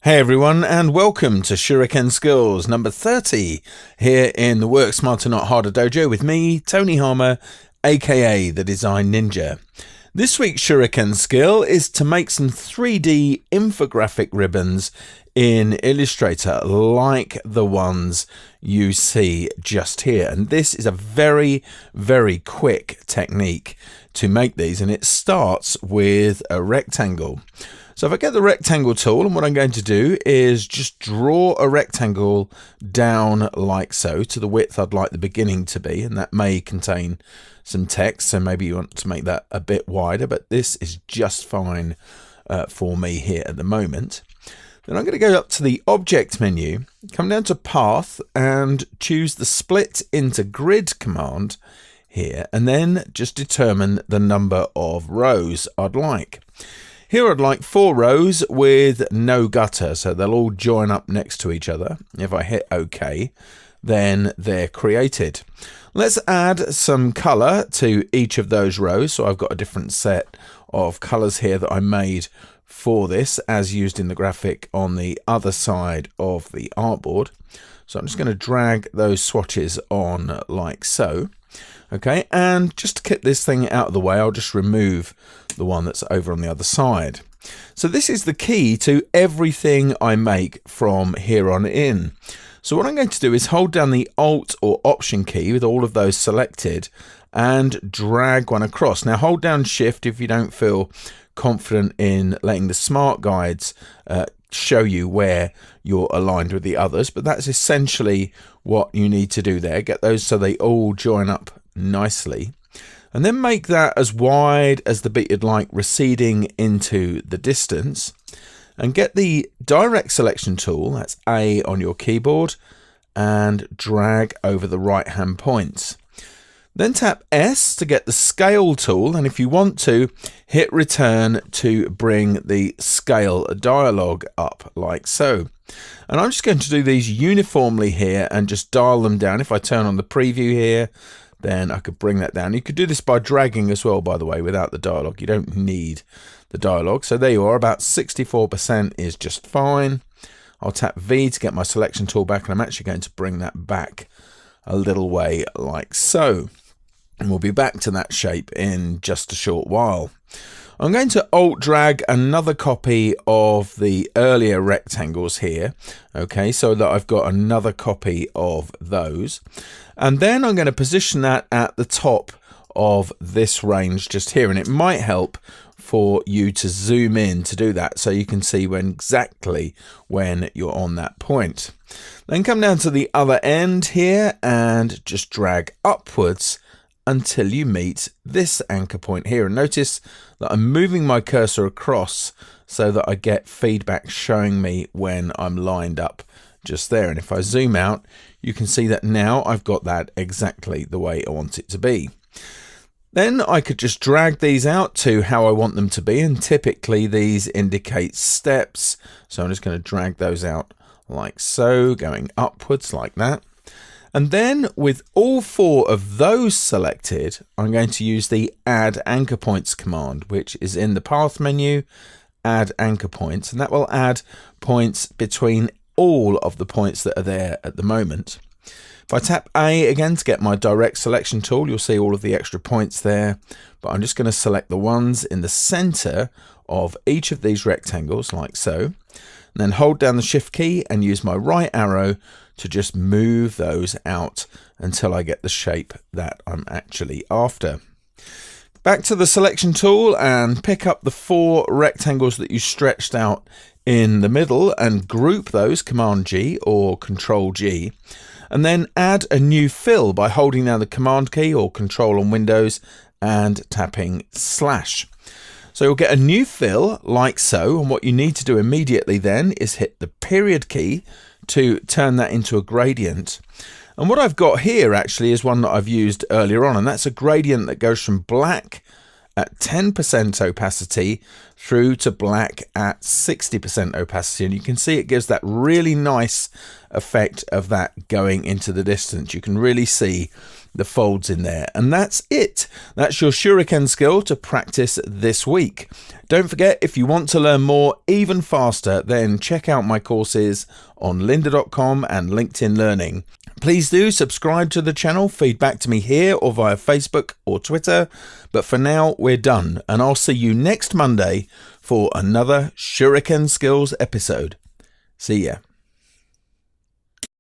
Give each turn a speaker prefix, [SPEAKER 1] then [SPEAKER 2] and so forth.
[SPEAKER 1] Hey everyone, and welcome to Shuriken Skills number 30 here in the Work Smarter Not Harder dojo with me, Tony Harmer, aka the Design Ninja. This week's Shuriken skill is to make some 3D infographic ribbons in Illustrator like the ones you see just here. And this is a very, very quick technique to make these, and it starts with a rectangle. So if I get the rectangle tool, and what I'm going to do is just draw a rectangle down like so to the width I'd like the beginning to be, and that may contain some text, so maybe you want to make that a bit wider, but this is just fine for me here at the moment. Then I'm going to go up to the object menu, come down to path and choose the split into grid command here, and then just determine the number of rows I'd like. Here I'd like 4 rows with no gutter, so they'll all join up next to each other. If I hit OK, then they're created. Let's add some colour to each of those rows. So I've got a different set of colours here that I made for this, as used in the graphic on the other side of the artboard. So I'm just going to drag those swatches on like so. Okay, and just to keep this thing out of the way, I'll just remove the one that's over on the other side. So this is the key to everything I make from here on in. So what I'm going to do is hold down the Alt or Option key with all of those selected and drag one across. Now hold down Shift if you don't feel confident in letting the smart guides show you where you're aligned with the others, but that's essentially what you need to do there. Get those so they all join up nicely, and then make that as wide as the bit you'd like receding into the distance, and get the direct selection tool, that's A on your keyboard, and drag over the right hand points. Then tap S to get the scale tool, and if you want to, hit return to bring the scale dialog up like so. And I'm just going to do these uniformly here and just dial them down. If I turn on the preview here, then I could bring that down. You could do this by dragging as well, by the way, without the dialog. You don't need the dialog. So there you are, about 64% is just fine. I'll tap V to get my selection tool back, and I'm actually going to bring that back a little way like so. And we'll be back to that shape in just a short while. I'm going to Alt drag another copy of the earlier rectangles here, okay, so that I've got another copy of those. And then I'm going to position that at the top of this range just here, and it might help for you to zoom in to do that so you can see exactly when you're on that point. Then come down to the other end here and just drag upwards until you meet this anchor point here, and notice that I'm moving my cursor across so that I get feedback showing me when I'm lined up just there. And if I zoom out, you can see that now I've got that exactly the way I want it to be. Then I could just drag these out to how I want them to be, and typically these indicate steps, so I'm just going to drag those out like so, going upwards like that. And then with all 4 of those selected, I'm going to use the Add Anchor Points command, which is in the Path menu, Add Anchor Points, and that will add points between all of the points that are there at the moment. If I tap A again to get my direct selection tool, you'll see all of the extra points there, but I'm just going to select the ones in the center of each of these rectangles like so, and then hold down the Shift key and use my right arrow to just move those out until I get the shape that I'm actually after. Back to the selection tool and pick up the 4 rectangles that you stretched out in the middle and group those, Command G or Control G, and then add a new fill by holding down the Command key or Control on Windows and tapping slash. So you'll get a new fill like so, and what you need to do immediately then is hit the period key to turn that into a gradient. And what I've got here actually is one that I've used earlier on, and that's a gradient that goes from black at 10% opacity through to black at 60% opacity, and you can see it gives that really nice effect of that going into the distance. You can really see the folds in there. And that's it. That's your Shuriken skill to practice this week. Don't forget, if you want to learn more even faster, then check out my courses on lynda.com and LinkedIn Learning. Please do subscribe to the channel, feedback to me here or via Facebook or Twitter. But for now, we're done, and I'll see you next Monday for another Shuriken Skills episode. See ya.